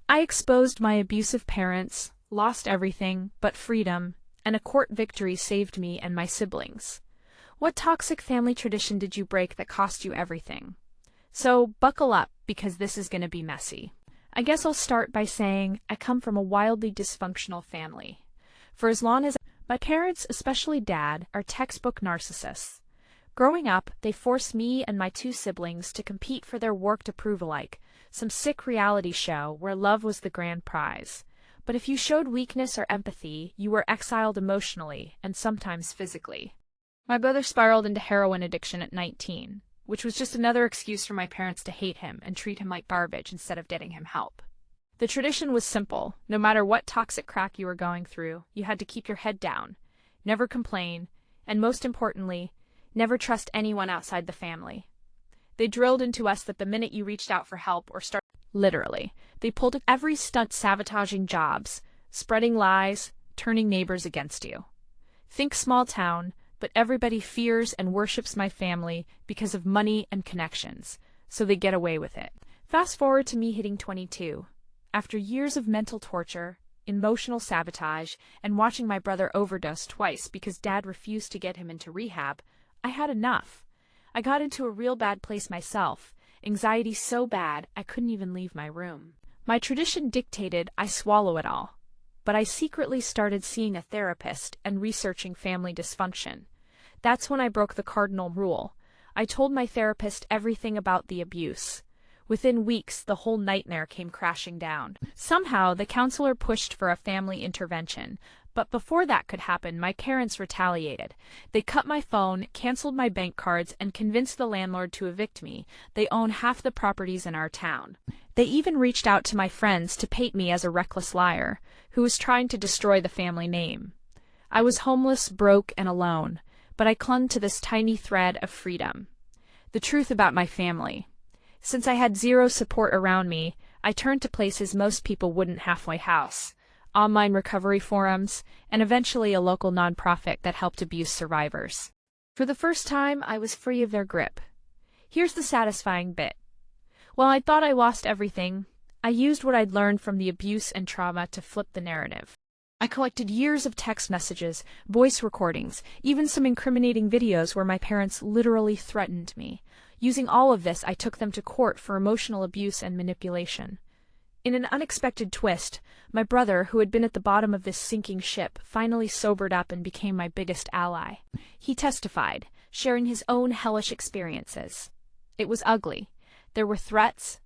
I exposed my abusive parents, lost everything but freedom, and a court victory saved me and my siblings. What toxic family tradition did you break that cost you everything? So buckle up, because this is going to be messy. I guess I'll start by saying I come from a wildly dysfunctional family. For as long as my parents, especially Dad, are textbook narcissists. Growing up, they forced me and my two siblings to compete for their work to prove alike, some sick reality show where love was the grand prize. But if you showed weakness or empathy, you were exiled emotionally and sometimes physically. My brother spiraled into heroin addiction at 19, which was just another excuse for my parents to hate him and treat him like garbage instead of getting him help. The tradition was simple. No matter what toxic crack you were going through, you had to keep your head down, never complain, and most importantly, never trust anyone outside the family. They drilled into us that the minute you reached out for help or started, literally, they pulled every stunt, sabotaging jobs, spreading lies, turning neighbors against you. Think small town, but everybody fears and worships my family because of money and connections, so they get away with it. Fast forward to me hitting 22. After years of mental torture, emotional sabotage, and watching my brother overdose twice because Dad refused to get him into rehab, I had enough. I got into a real bad place myself, anxiety so bad I couldn't even leave my room. My tradition dictated I swallow it all, but I secretly started seeing a therapist and researching family dysfunction. That's when I broke the cardinal rule. I told my therapist everything about the abuse. Within weeks, the whole nightmare came crashing down. Somehow, the counselor pushed for a family intervention, but before that could happen, my parents retaliated. They cut my phone, canceled my bank cards, and convinced the landlord to evict me. They own half the properties in our town. They even reached out to my friends to paint me as a reckless liar, who was trying to destroy the family name. I was homeless, broke, and alone, but I clung to this tiny thread of freedom. The truth about my family. Since I had zero support around me, I turned to places most people wouldn't: halfway house, online recovery forums, and eventually a local nonprofit that helped abuse survivors. For the first time, I was free of their grip. Here's the satisfying bit. While I thought I lost everything, I used what I'd learned from the abuse and trauma to flip the narrative. I collected years of text messages, voice recordings, even some incriminating videos where my parents literally threatened me. Using all of this, I took them to court for emotional abuse and manipulation. In an unexpected twist, my brother, who had been at the bottom of this sinking ship, finally sobered up and became my biggest ally. He testified, sharing his own hellish experiences. It was ugly. There were threats,